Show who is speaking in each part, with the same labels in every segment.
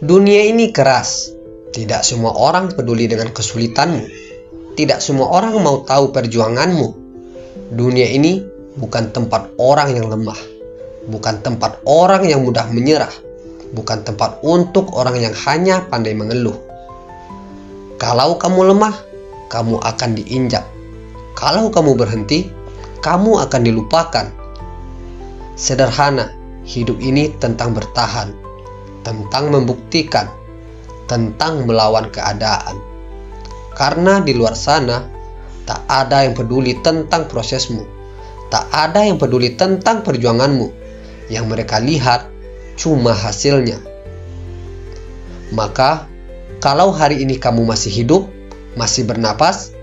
Speaker 1: Dunia ini keras. Tidak semua orang peduli dengan kesulitanmu. Tidak semua orang mau tahu perjuanganmu. Dunia ini bukan tempat orang yang lemah. Bukan tempat orang yang mudah menyerah. Bukan tempat untuk orang yang hanya pandai mengeluh. Kalau kamu lemah, kamu akan diinjak. Kalau kamu berhenti, kamu akan dilupakan. Sederhana, hidup ini tentang bertahan, tentang membuktikan, tentang melawan keadaan. Karena di luar sana, tak ada yang peduli tentang prosesmu. Tak ada yang peduli tentang perjuanganmu. Yang mereka lihat cuma hasilnya. Maka, kalau hari ini kamu masih hidup, masih bernapas,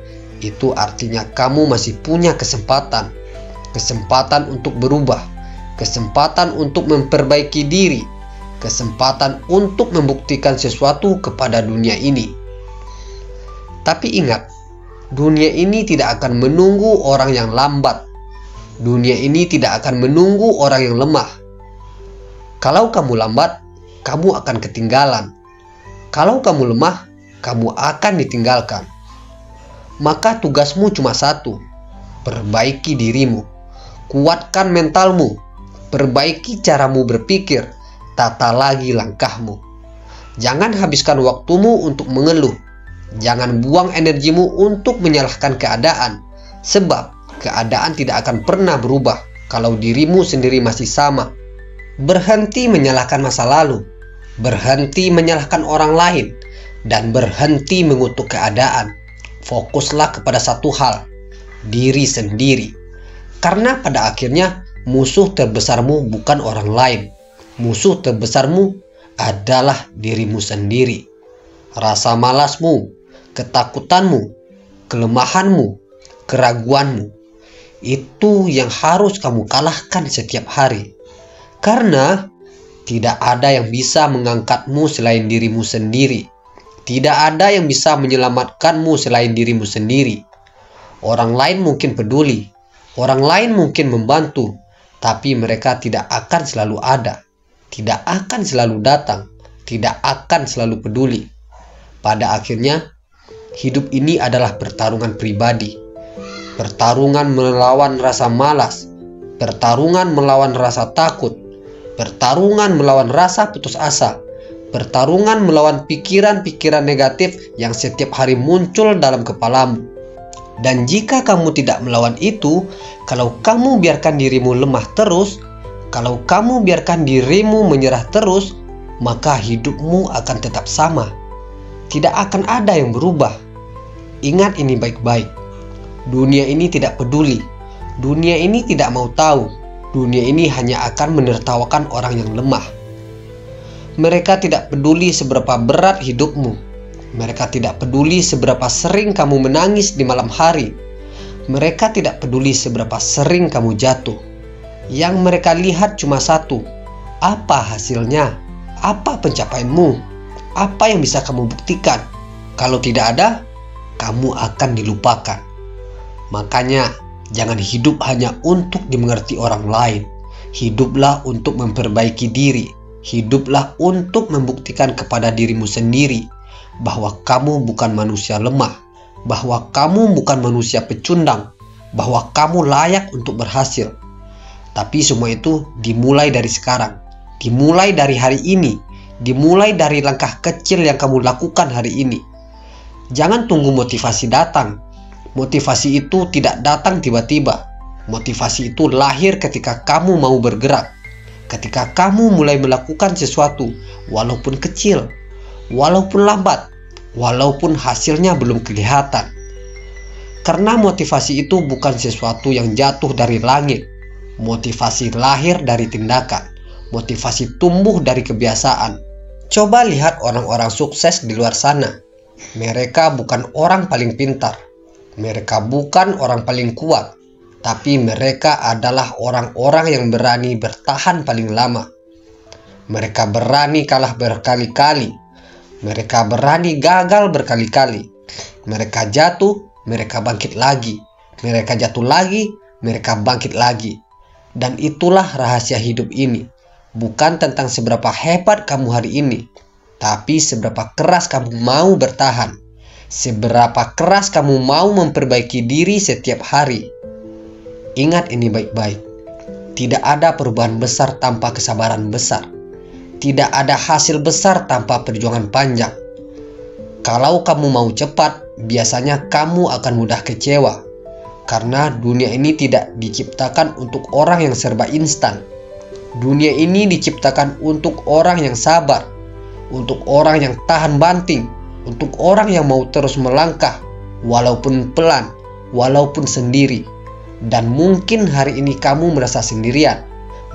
Speaker 1: itu artinya kamu masih punya kesempatan. Kesempatan untuk berubah. Kesempatan untuk memperbaiki diri. Kesempatan untuk membuktikan sesuatu kepada dunia ini. Tapi ingat, dunia ini tidak akan menunggu orang yang lambat. Dunia ini tidak akan menunggu orang yang lemah. Kalau kamu lambat, kamu akan ketinggalan. Kalau kamu lemah, kamu akan ditinggalkan. Maka tugasmu cuma satu, perbaiki dirimu, kuatkan mentalmu, perbaiki caramu berpikir, tata lagi langkahmu. Jangan habiskan waktumu untuk mengeluh. Jangan buang energimu untuk menyalahkan keadaan, sebab keadaan tidak akan pernah berubah kalau dirimu sendiri masih sama. Berhenti menyalahkan masa lalu, berhenti menyalahkan orang lain, dan berhenti mengutuk keadaan. Fokuslah kepada satu hal, diri sendiri. Karena pada akhirnya musuh terbesarmu bukan orang lain. Musuh terbesarmu adalah dirimu sendiri. Rasa malasmu, ketakutanmu, kelemahanmu, keraguanmu. Itu yang harus kamu kalahkan setiap hari. Karena tidak ada yang bisa mengangkatmu selain dirimu sendiri. Tidak ada yang bisa menyelamatkanmu selain dirimu sendiri. Orang lain mungkin peduli, orang lain mungkin membantu, tapi mereka tidak akan selalu ada, tidak akan selalu datang, tidak akan selalu peduli. Pada akhirnya, hidup ini adalah pertarungan pribadi. Pertarungan melawan rasa malas, pertarungan melawan rasa takut, pertarungan melawan rasa putus asa, pertarungan melawan pikiran-pikiran negatif yang setiap hari muncul dalam kepalamu. Dan jika kamu tidak melawan itu, kalau kamu biarkan dirimu lemah terus, kalau kamu biarkan dirimu menyerah terus, maka hidupmu akan tetap sama. Tidak akan ada yang berubah. Ingat ini baik-baik. Dunia ini tidak peduli. Dunia ini tidak mau tahu. Dunia ini hanya akan menertawakan orang yang lemah. Mereka tidak peduli seberapa berat hidupmu. Mereka tidak peduli seberapa sering kamu menangis di malam hari. Mereka tidak peduli seberapa sering kamu jatuh. Yang mereka lihat cuma satu. Apa hasilnya? Apa pencapaianmu? Apa yang bisa kamu buktikan? Kalau tidak ada, kamu akan dilupakan. Makanya, jangan hidup hanya untuk dimengerti orang lain. Hiduplah untuk memperbaiki diri. Hiduplah untuk membuktikan kepada dirimu sendiri bahwa kamu bukan manusia lemah, bahwa kamu bukan manusia pecundang, bahwa kamu layak untuk berhasil. Tapi semua itu dimulai dari sekarang, dimulai dari hari ini, dimulai dari langkah kecil yang kamu lakukan hari ini. Jangan tunggu motivasi datang. Motivasi itu tidak datang tiba-tiba. Motivasi itu lahir ketika kamu mau bergerak. Ketika kamu mulai melakukan sesuatu, walaupun kecil, walaupun lambat, walaupun hasilnya belum kelihatan. Karena motivasi itu bukan sesuatu yang jatuh dari langit. Motivasi lahir dari tindakan. Motivasi tumbuh dari kebiasaan. Coba lihat orang-orang sukses di luar sana. Mereka bukan orang paling pintar. Mereka bukan orang paling kuat. Tapi mereka adalah orang-orang yang berani bertahan paling lama. Mereka berani kalah berkali-kali. Mereka berani gagal berkali-kali. Mereka jatuh, mereka bangkit lagi. Mereka jatuh lagi, mereka bangkit lagi. Dan itulah rahasia hidup ini. Bukan tentang seberapa hebat kamu hari ini, tapi seberapa keras kamu mau bertahan. Seberapa keras kamu mau memperbaiki diri setiap hari. Ingat ini baik-baik. Tidak ada perubahan besar tanpa kesabaran besar. Tidak ada hasil besar tanpa perjuangan panjang. Kalau kamu mau cepat, biasanya kamu akan mudah kecewa. Karena dunia ini tidak diciptakan untuk orang yang serba instan. Dunia ini diciptakan untuk orang yang sabar, untuk orang yang tahan banting, untuk orang yang mau terus melangkah, walaupun pelan, walaupun sendiri. Dan mungkin hari ini kamu merasa sendirian,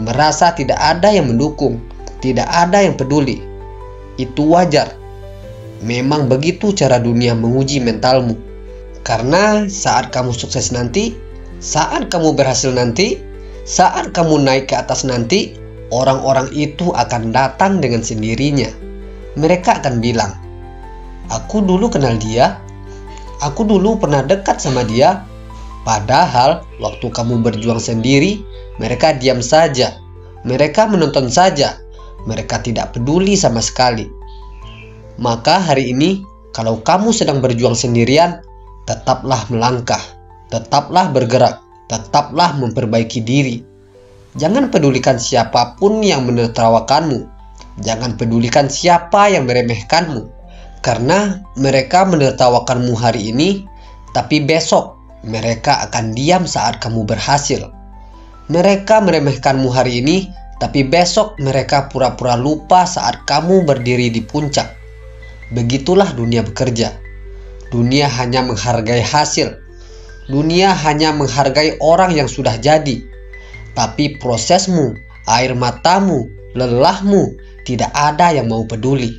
Speaker 1: merasa tidak ada yang mendukung, tidak ada yang peduli. Itu wajar. Memang begitu cara dunia menguji mentalmu. Karena saat kamu sukses nanti, saat kamu berhasil nanti, saat kamu naik ke atas nanti, orang-orang itu akan datang dengan sendirinya. Mereka akan bilang, "Aku dulu kenal dia, aku dulu pernah dekat sama dia." Padahal waktu kamu berjuang sendiri, mereka diam saja. Mereka menonton saja. Mereka tidak peduli sama sekali. Maka hari ini, kalau kamu sedang berjuang sendirian, tetaplah melangkah, tetaplah bergerak, tetaplah memperbaiki diri. Jangan pedulikan siapapun yang menertawakanmu. Jangan pedulikan siapa yang meremehkanmu. Karena mereka menertawakanmu hari ini, tapi besok mereka akan diam saat kamu berhasil. Mereka meremehkanmu hari ini, tapi besok mereka pura-pura lupa saat kamu berdiri di puncak. Begitulah dunia bekerja. Dunia hanya menghargai hasil. Dunia hanya menghargai orang yang sudah jadi. Tapi prosesmu, air matamu, lelahmu, tidak ada yang mau peduli.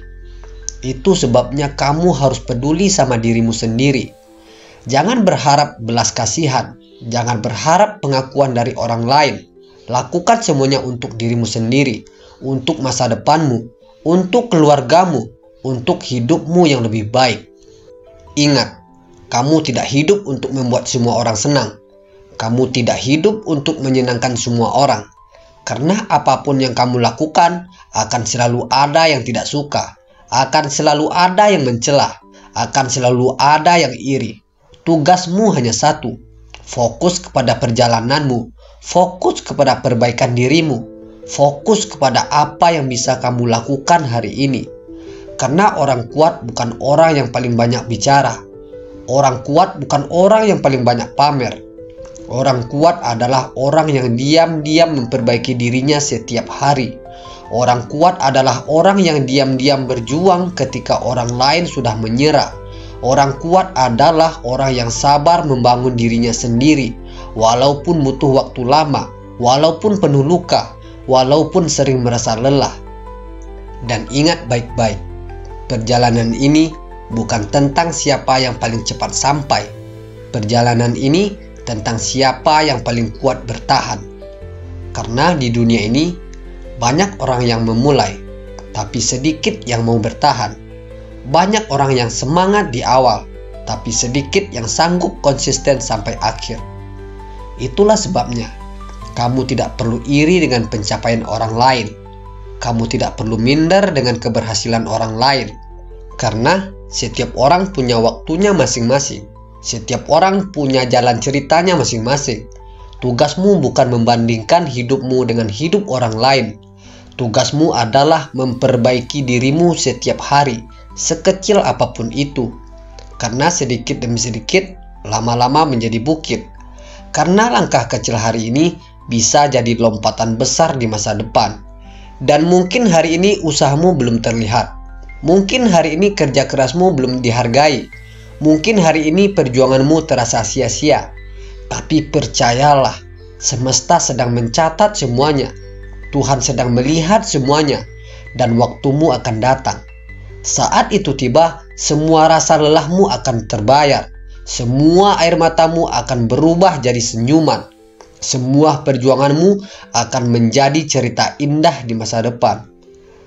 Speaker 1: Itu sebabnya kamu harus peduli sama dirimu sendiri. Jangan berharap belas kasihan. Jangan berharap pengakuan dari orang lain. Lakukan semuanya untuk dirimu sendiri, untuk masa depanmu, untuk keluargamu, untuk hidupmu yang lebih baik. Ingat, kamu tidak hidup untuk membuat semua orang senang. Kamu tidak hidup untuk menyenangkan semua orang. Karena apapun yang kamu lakukan, akan selalu ada yang tidak suka. Akan selalu ada yang mencela. Akan selalu ada yang iri. Tugasmu hanya satu. Fokus kepada perjalananmu. Fokus kepada perbaikan dirimu. Fokus kepada apa yang bisa kamu lakukan hari ini. Karena orang kuat bukan orang yang paling banyak bicara. Orang kuat bukan orang yang paling banyak pamer. Orang kuat adalah orang yang diam-diam memperbaiki dirinya setiap hari. Orang kuat adalah orang yang diam-diam berjuang ketika orang lain sudah menyerah. Orang kuat adalah orang yang sabar membangun dirinya sendiri, walaupun butuh waktu lama, walaupun penuh luka, walaupun sering merasa lelah. Dan ingat baik-baik, perjalanan ini bukan tentang siapa yang paling cepat sampai. Perjalanan ini tentang siapa yang paling kuat bertahan. Karena di dunia ini banyak orang yang memulai, tapi sedikit yang mau bertahan. Banyak orang yang semangat di awal, tapi sedikit yang sanggup konsisten sampai akhir. Itulah sebabnya kamu tidak perlu iri dengan pencapaian orang lain. Kamu tidak perlu minder dengan keberhasilan orang lain. Karena setiap orang punya waktunya masing-masing. Setiap orang punya jalan ceritanya masing-masing. Tugasmu bukan membandingkan hidupmu dengan hidup orang lain. Tugasmu adalah memperbaiki dirimu setiap hari, sekecil apapun itu. Karena sedikit demi sedikit, lama-lama menjadi bukit. Karena langkah kecil hari ini bisa jadi lompatan besar di masa depan. Dan mungkin hari ini usahamu belum terlihat. Mungkin hari ini kerja kerasmu belum dihargai. Mungkin hari ini perjuanganmu terasa sia-sia. Tapi percayalah, semesta sedang mencatat semuanya. Tuhan sedang melihat semuanya. Dan waktumu akan datang. Saat itu tiba, semua rasa lelahmu akan terbayar. Semua air matamu akan berubah jadi senyuman. Semua perjuanganmu akan menjadi cerita indah di masa depan.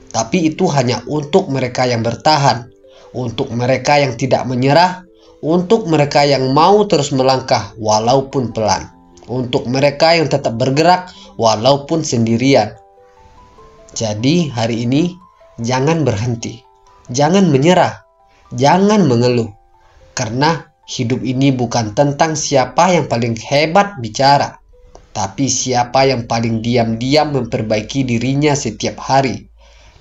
Speaker 1: Tapi itu hanya untuk mereka yang bertahan, untuk mereka yang tidak menyerah, untuk mereka yang mau terus melangkah walaupun pelan, untuk mereka yang tetap bergerak walaupun sendirian. Jadi hari ini jangan berhenti. Jangan menyerah, jangan mengeluh. Karena hidup ini bukan tentang siapa yang paling hebat bicara, tapi siapa yang paling diam-diam memperbaiki dirinya setiap hari.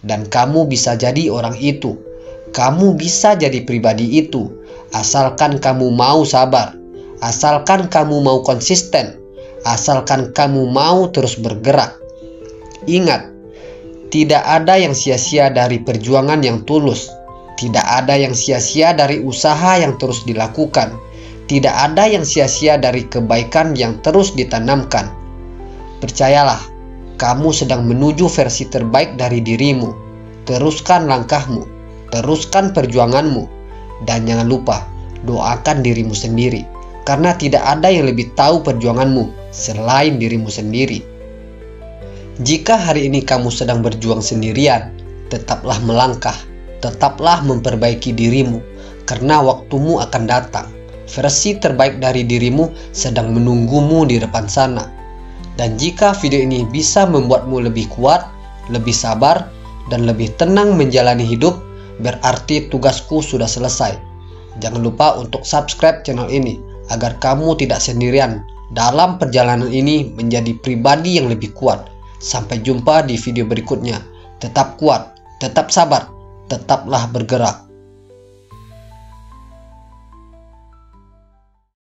Speaker 1: Dan kamu bisa jadi orang itu. Kamu bisa jadi pribadi itu. Asalkan kamu mau sabar. Asalkan kamu mau konsisten. Asalkan kamu mau terus bergerak. Ingat, tidak ada yang sia-sia dari perjuangan yang tulus. Tidak ada yang sia-sia dari usaha yang terus dilakukan. Tidak ada yang sia-sia dari kebaikan yang terus ditanamkan. Percayalah, kamu sedang menuju versi terbaik dari dirimu. Teruskan langkahmu, teruskan perjuanganmu, dan jangan lupa doakan dirimu sendiri. Karena tidak ada yang lebih tahu perjuanganmu selain dirimu sendiri. Jika hari ini kamu sedang berjuang sendirian, tetaplah melangkah. Tetaplah memperbaiki dirimu, karena waktumu akan datang. Versi terbaik dari dirimu sedang menunggumu di depan sana. Dan jika video ini bisa membuatmu lebih kuat, lebih sabar, dan lebih tenang menjalani hidup, berarti tugasku sudah selesai. Jangan lupa untuk subscribe channel ini, agar kamu tidak sendirian dalam perjalanan ini menjadi pribadi yang lebih kuat. Sampai jumpa di video berikutnya. Tetap kuat, tetap sabar. Tetaplah bergerak.